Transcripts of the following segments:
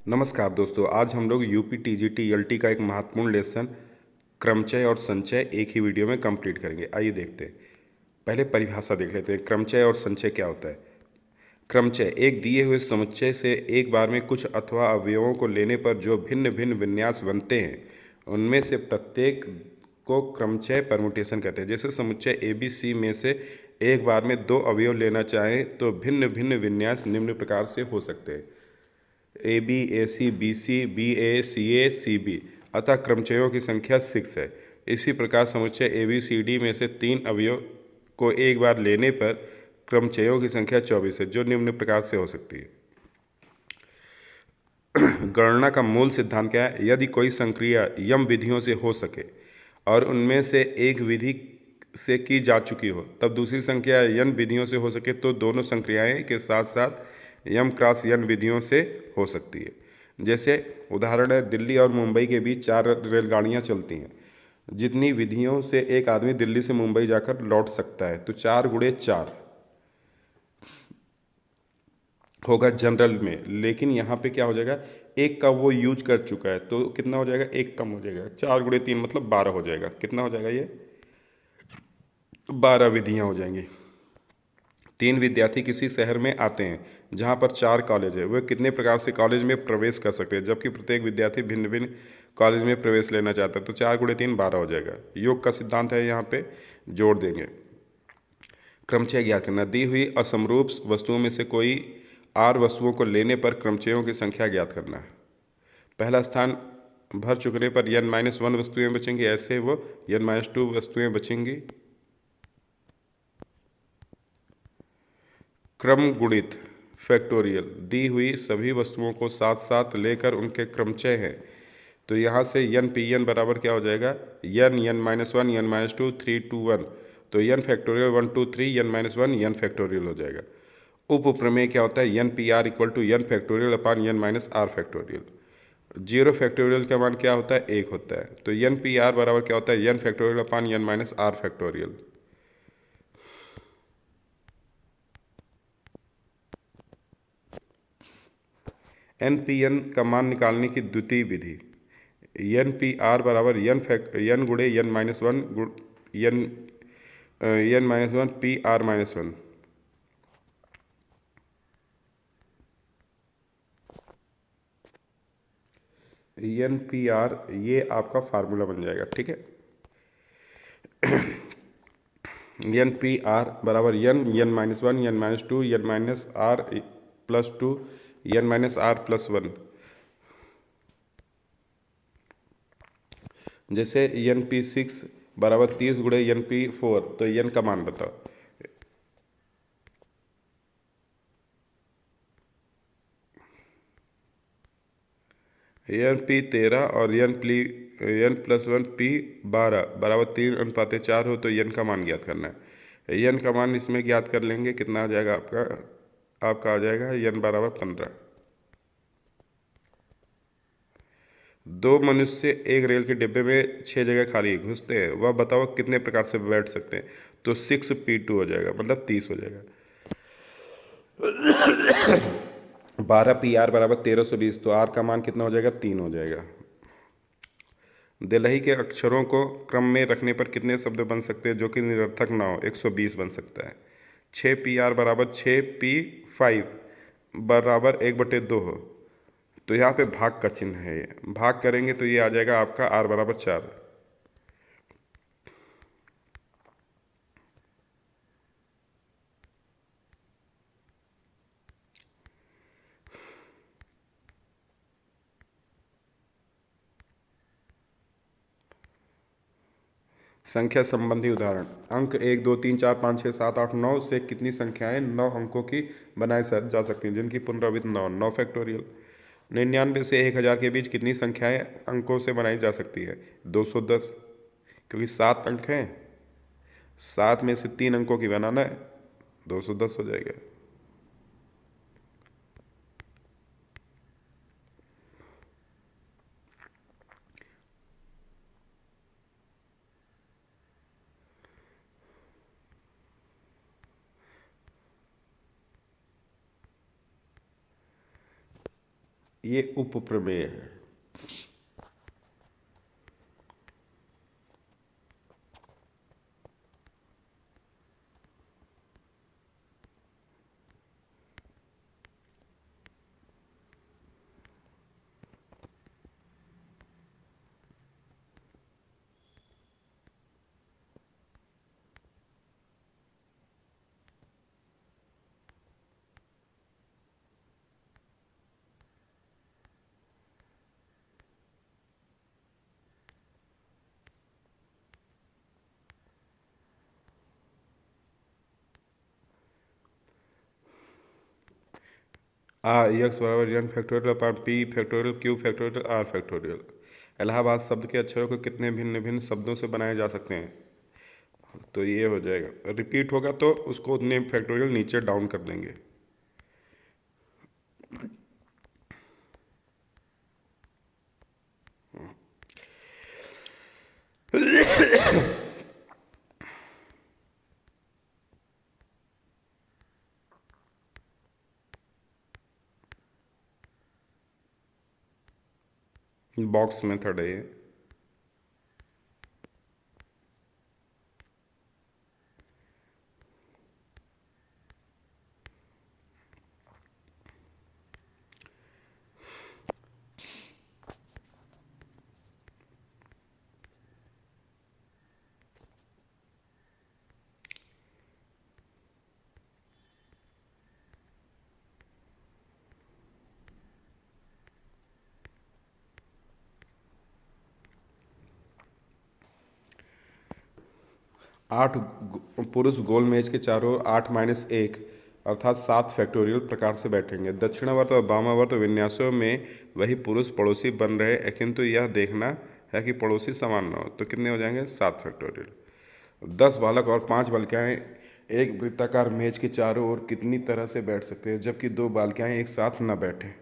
नमस्कार दोस्तों, आज हम लोग यूपी टीजीटी एलटी का एक महत्वपूर्ण लेसन क्रमचय और संचय एक ही वीडियो में कंप्लीट करेंगे। आइए देखते हैं। पहले परिभाषा देख लेते हैं। क्रमचय और संचय क्या होता है। क्रमचय एक दिए हुए समुच्चय से एक बार में कुछ अथवा अवयवों को लेने पर जो भिन्न भिन्न विन्यास बनते हैं उनमें से प्रत्येक को क्रमचय परमुटेशन कहते हैं। जैसे समुच्चय ए बी सी में से एक बार में दो अवयव लेना चाहें तो भिन्न भिन्न विन्यास निम्न प्रकार से हो सकते हैं: A B, A C, B C, B A, C B. अतः क्रमचयों की संख्या 6 है। इसी प्रकार समुच्चय ए बी सी डी में से तीन अवयव को एक बार लेने पर क्रमचयों की संख्या 24 है, जो निम्न प्रकार से हो सकती है। गणना का मूल सिद्धांत क्या है? यदि कोई संक्रिया यम विधियों से हो सके और उनमें से एक विधि से की जा चुकी हो, तब दूसरी संख्या यन विधियों से हो सके तो दोनों संक्रियाएं के साथ साथ यम क्रॉस यन विधियों से हो सकती है। जैसे उदाहरण है, दिल्ली और मुंबई के बीच 4 रेलगाड़ियां चलती हैं। जितनी विधियों से एक आदमी दिल्ली से मुंबई जाकर लौट सकता है, तो 4 × 4 होगा जनरल में। लेकिन यहाँ पे क्या हो जाएगा, एक का वो यूज कर चुका है तो कितना हो जाएगा, एक कम हो जाएगा। 4 × 3 मतलब 12 हो जाएगा। कितना हो जाएगा ये, 12 विधियाँ हो जाएंगी। 3 विद्यार्थी किसी शहर में आते हैं जहाँ पर 4 कॉलेज है। वे कितने प्रकार से कॉलेज में प्रवेश कर सकते हैं, जबकि प्रत्येक विद्यार्थी भिन्न भिन्न कॉलेज में प्रवेश लेना चाहता है। तो 4 × 3 12 हो जाएगा। योग का सिद्धांत है, यहाँ पे जोड़ देंगे। क्रमचय ज्ञात करना। दी हुई असमरूप वस्तुओं में से कोई आर वस्तुओं को लेने पर क्रमचयों की संख्या ज्ञात करना है। पहला स्थान भर चुकने पर n-1 वस्तुएं बचेंगी, ऐसे वो n-2 वस्तुएं बचेंगी। क्रम गुणित फैक्टोरियल। दी हुई सभी वस्तुओं को साथ साथ लेकर उनके क्रमचय हैं, तो यहाँ से n पी एन बराबर क्या हो जाएगा, n-1 n-2 3 2 1। तो n factorial 1 2 3 n-1 n factorial हो जाएगा। उप प्रमेय क्या होता है, n P R equal to n factorial upon n-r factorial. 0 factorial का मान क्या होता है, 1 होता है। तो n पी आर बराबर क्या होता है, n factorial upon n-r factorial. N P N का मान निकालने की द्वितीय विधि। एन पी आर बराबर n गुणे n-1 n-1 P r-1। N P are ये आपका फार्मूला बन जाएगा, ठीक है। एन पी आर बराबर n-1 n-2 n-r+2 n-r+1। जैसे n-p6 बराबर 30 गुणे n-p4, तो n का मान बताओ। n-p13 और n+1 p12 बराबर 3:4 हो, तो n का मान ज्ञात करना है। n का मान इसमें ज्ञात कर लेंगे, कितना आ जाएगा आपका आ जाएगा n बराबर 15। दो मनुष्य एक रेल के डिब्बे में 6 जगह खाली घुसते हैं, वह बताओ कितने प्रकार से बैठ सकते हैं। तो 6p2 हो जाएगा, मतलब 30 हो जाएगा। 12p r बराबर 1320, तो r का मान कितना हो जाएगा, 3 हो जाएगा। दिलही के अक्षरों को क्रम में रखने पर कितने शब्द बन सकते हैं जो कि निरर्थक ना हो, 120 बन सकता है। 6p r बराबर 6p5 बराबर 1/2 हो, तो यहाँ पे भाग का चिन्ह है। भाग करेंगे तो ये आ जाएगा आपका r बराबर 4। संख्या संबंधी उदाहरण। अंक 1 2 3 4 5 6 7 8 9 से कितनी संख्याएं 9 अंकों की बनाई जा सकती हैं, जिनकी पुनरावृत्ति 9 फैक्टोरियल। 99 से 1000 के बीच कितनी संख्याएं अंकों से बनाई जा सकती है, 210, क्योंकि 7 अंक हैं, 7 में से 3 अंकों की बनाना है, 210 हो जाएगा। ये उपप्रमेय है। एक्स बराबर N factorial upon P factorial Q factorial R factorial. Allahabad शब्द के अक्षरों को कितने भिन्न भिन्न शब्दों से बनाए जा सकते हैं? तो ये हो जाएगा, रिपीट होगा तो उसको उतने फैक्टोरियल नीचे डाउन कर देंगे। बॉक्स मेथड है ये। 8 पुरुष गोल मेज के चारों ओर 8-1 अर्थात 7 फैक्टोरियल प्रकार से बैठेंगे। दक्षिणावर्त और वामावर्त विन्यासों में वही पुरुष पड़ोसी बन रहे हैं, किंतु यह देखना है कि पड़ोसी समान न हो। तो कितने हो जाएंगे? 7 फैक्टोरियल। 10 बालक और 5 बालिकाएं एक वृत्ताकार मेज के चारों ओर कितनी तरह से बैठ सकते हैं जबकि 2 बालिकाएं एक साथ न बैठें?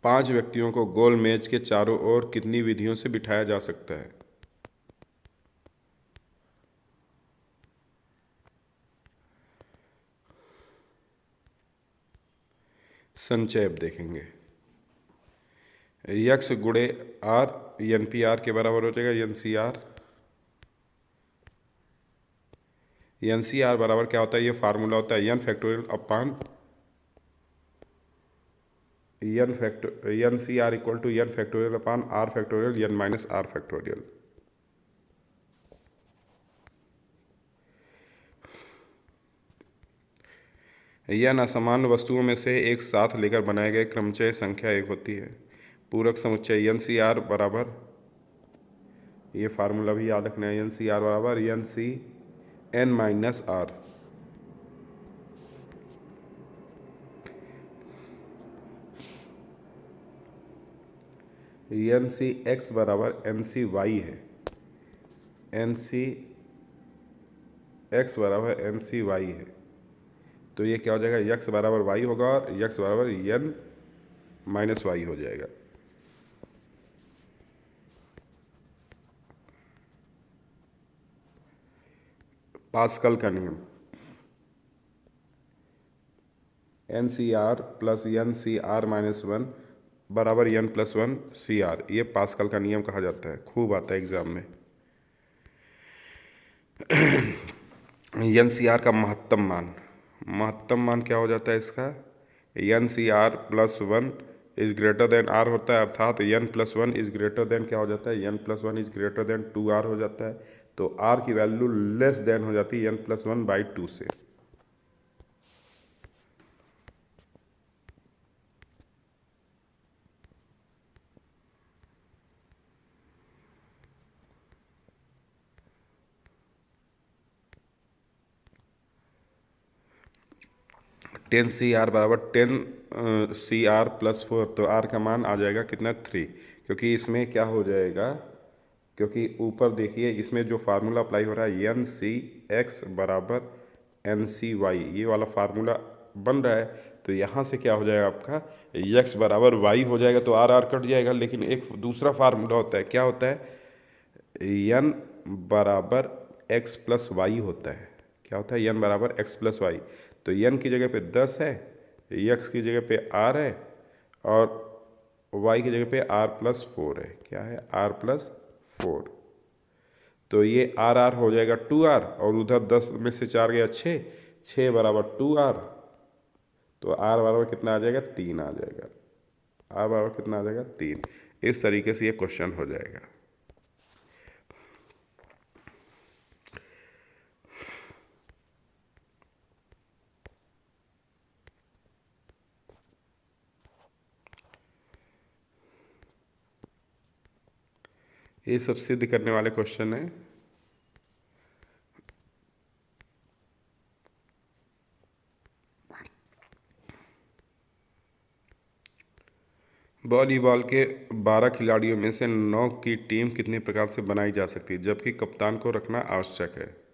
5 व्यक्तियों को गोल मेज के चारों ओर कितनी विधियों से बिठाया जा सकता है? संचय अब देखेंगे। यक्स गुणे आर एन पी आर के बराबर हो जाएगा N C R. N C R बराबर क्या होता है? ये फार्मूला होता है N factorial upon N C R equal to N factorial upon R factorial N minus R factorial. N असमान वस्तुओं में से एक साथ लेकर बनाए गए क्रमचय संख्या एक होती है। पूरक समुच्चय एन सी आर बराबर, ये फार्मूला भी याद रखना है, एन सी आर बराबर N C N minus R. N C X बराबर एन सी वाई है। एन सी एक्स बराबर एन सी वाई है, तो ये क्या हो जाएगा? यक्स बराबर वाई होगा और यक्स बराबर एन माइनस वाई हो जाएगा। पास्कल का नियम, N C R plus N C R minus one बराबर N plus one C R, ये पास्कल का नियम कहा जाता है, खूब आता है एग्जाम में। एन सी आर का महत्तम मान क्या हो जाता है इसका? N C R plus one is greater than R होता है, अर्थात N plus one is greater than क्या हो जाता है? N plus one is greater than 2r हो जाता है। तो r की वैल्यू लेस देन हो जाती है n+1/2 से। टेन सी आर बराबर 10 CR+4, तो r का मान आ जाएगा कितना? 3, क्योंकि इसमें क्या हो जाएगा, क्योंकि ऊपर देखिए इसमें जो फार्मूला अप्लाई हो रहा है एन सी एक्स बराबर एन सी वाई, ये वाला फार्मूला बन रहा है। तो यहाँ से क्या हो जाएगा आपका? एक्स बराबर वाई हो जाएगा, तो आर आर कट जाएगा। लेकिन एक दूसरा फार्मूला होता है, क्या होता है? एन बराबर एक्स प्लस वाई होता है। क्या होता है? एन बराबर एक्स प्लस वाई। तो n की जगह पे 10 है, x की जगह पे r है और y की जगह पे r+4 है। क्या है? r+4। तो ये r हो जाएगा 2r और उधर 10 में से 4 गया 6, 6 बराबर 2r। तो r बराबर कितना आ जाएगा? 3 आ जाएगा। r बराबर कितना आ जाएगा? 3। इस तरीके से ये क्वेश्चन हो जाएगा। ये सब सिद्ध करने वाले क्वेश्चन है। वॉलीबॉल के 12 खिलाड़ियों में से 9 की टीम कितने प्रकार से बनाई जा सकती है, जबकि कप्तान को रखना आवश्यक है?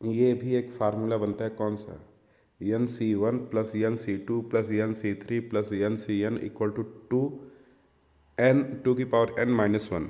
ये भी एक फार्मूला बनता है, कौन सा? n c1 plus n c2 plus n c3 plus n equal to 2n⁻n-1।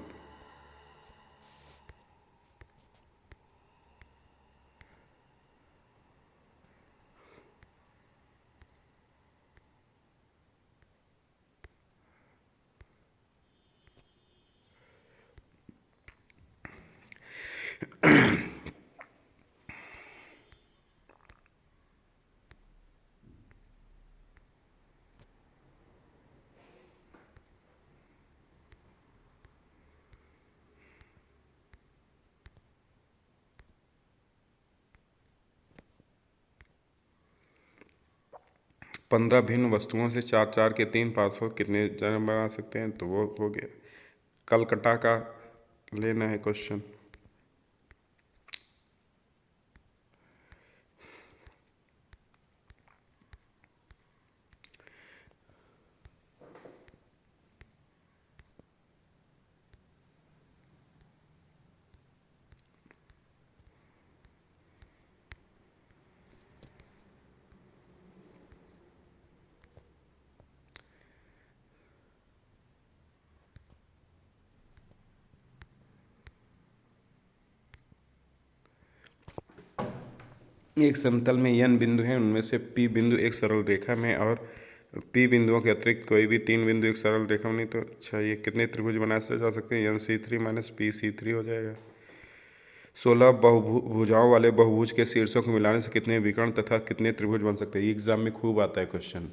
पंद्रह भिन्न वस्तुओं से चार चार के 3 पासवर्ड कितने जन बना सकते हैं? तो वो हो गया। कलकत्ता का लेना है क्वेश्चन। एक समतल में n बिंदु हैं, उनमें से p बिंदु एक सरल रेखा में और p बिंदुओं के अतिरिक्त कोई भी 3 बिंदु एक सरल रेखा में नहीं। तो अच्छा, ये कितने त्रिभुज बनाए जा सकते हैं? n c3 माइनस pc3 हो जाएगा। 16 भुजाओं वाले बहुभुज के शीर्षों को मिलाने से कितने विकर्ण तथा कितने त्रिभुज बन सकते हैं? ये एग्जाम में खूब आता है क्वेश्चन।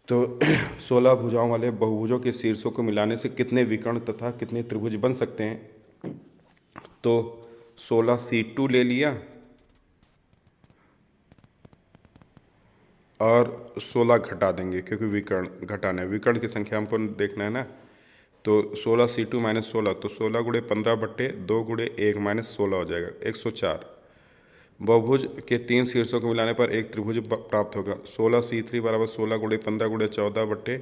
तो 16 भुजाओं वाले बहुभुजों के शीर्षों को मिलाने से कितने विकर्ण तथा कितने त्रिभुज बन सकते हैं? तो 16c2 ले लिया और 16 घटा देंगे, क्योंकि विकर्ण घटाना है, विकर्ण की संख्या हमको देखना है ना। तो 16c2 माइनस 16, तो 16 गुणे 15 बट्टे 2 गुणे 1 माइनस 16 हो जाएगा 104। बहुभुज के 3 शीर्षों को मिलाने पर एक त्रिभुज प्राप्त होगा। 16c3 बराबर 16 गुणे 15 गुणे 14 बट्टे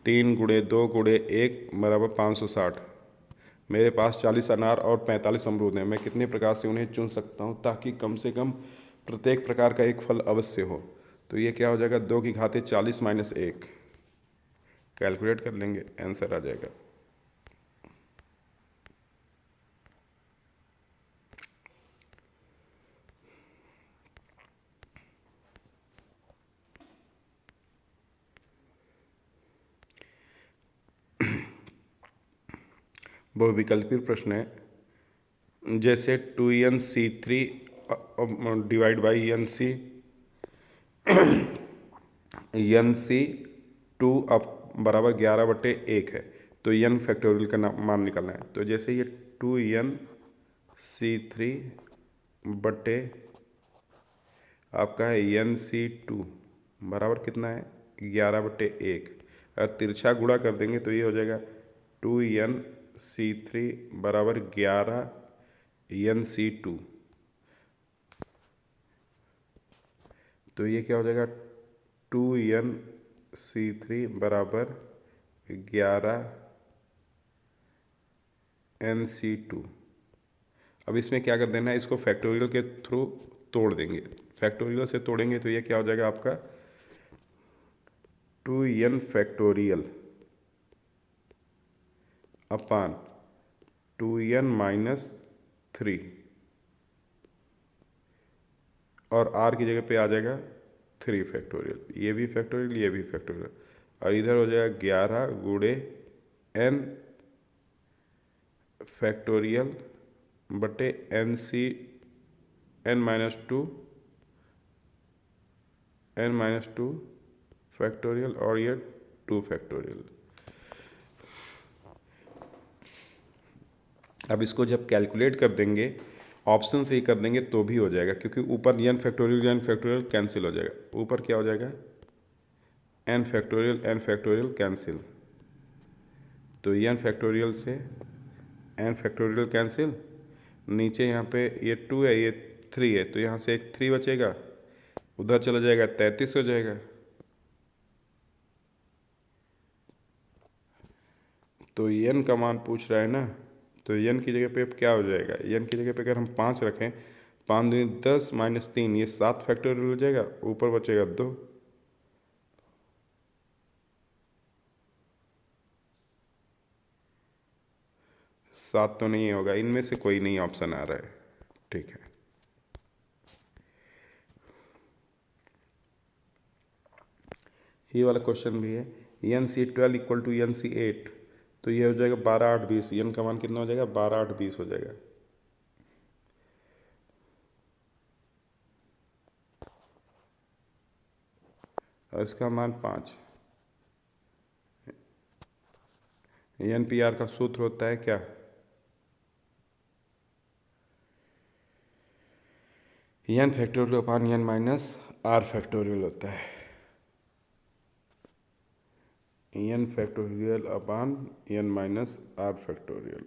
3 गुणे 2 गुणे 1 बराबर 560। मेरे पास 40 अनार और 45 अमरूद हैं। मैं कितने प्रकार से उन्हें चुन सकता हूँ ताकि कम से कम प्रत्येक प्रकार का एक फल अवश्य हो? तो ये क्या हो जाएगा? 2 की घात 40 माइनस 1। कैलकुलेट कर लेंगे, आंसर आ जाएगा। बहुविकल्पी प्रश्न है, जैसे 2n c3 divide by nc2 अब बराबर 11/1 है। तो n फैक्टोरियल का मान निकालना है। तो जैसे ये 2n c3 बटे आपका है nc2 बराबर कितना है? 11/1। अगर तिरछा गुणा कर देंगे तो ये हो जाएगा 2n C3 बराबर 11 NC2। तो ये क्या हो जाएगा, 2NC3 बराबर 11 NC2। अब इसमें क्या कर देना है, इसको फैक्टोरियल के थ्रू तोड़ देंगे। फैक्टोरियल से तोड़ेंगे तो ये क्या हो जाएगा आपका 2N फैक्टोरियल अपान 2N-3 और R की जगह पे आ जाएगा 3 फैक्टोरियल। ये भी फैक्टोरियल, ये भी फैक्टोरियल, और इधर हो जाएगा 11 गुणे N फैक्टोरियल बटे N-2 फैक्टोरियल और ये 2 फैक्टोरियल। अब इसको जब कैलकुलेट कर देंगे, ऑप्शन से ही कर देंगे तो भी हो जाएगा, क्योंकि ऊपर n फैक्टोरियल कैंसिल हो जाएगा। ऊपर क्या हो जाएगा n फैक्टोरियल कैंसिल, तो n फैक्टोरियल से n फैक्टोरियल कैंसिल, नीचे यहाँ पे ये 2 है, ये 3 है, तो यहाँ से एक 3 बचेगा, उधर चला जाएगा 33 हो जाएगा। तो n का मान पूछ रहा है ना, तो n की जगह पे अब क्या हो जाएगा, n की जगह पे अगर हम 5 रखें, 5 दूनी 10 माइनस 3, ये 7 फैक्टोरियल हो जाएगा, ऊपर बचेगा 2। सात तो नहीं होगा, इनमें से कोई नहीं ऑप्शन आ रहा है। ठीक है, ये वाला क्वेश्चन भी है, NC12 इक्वल टू NC8, तो ये हो जाएगा 12, 8, 20। n का मान कितना हो जाएगा, 12, 8, 20 हो जाएगा। और इसका मान 5। NPR का सूत्र होता है क्या, n फैक्टोरियल अपान n माइनस r फैक्टोरियल होता है। n फैक्टोरियल अपान n माइनस r फैक्टोरियल।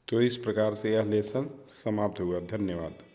तो इस प्रकार से यह लेसन समाप्त हुआ। धन्यवाद।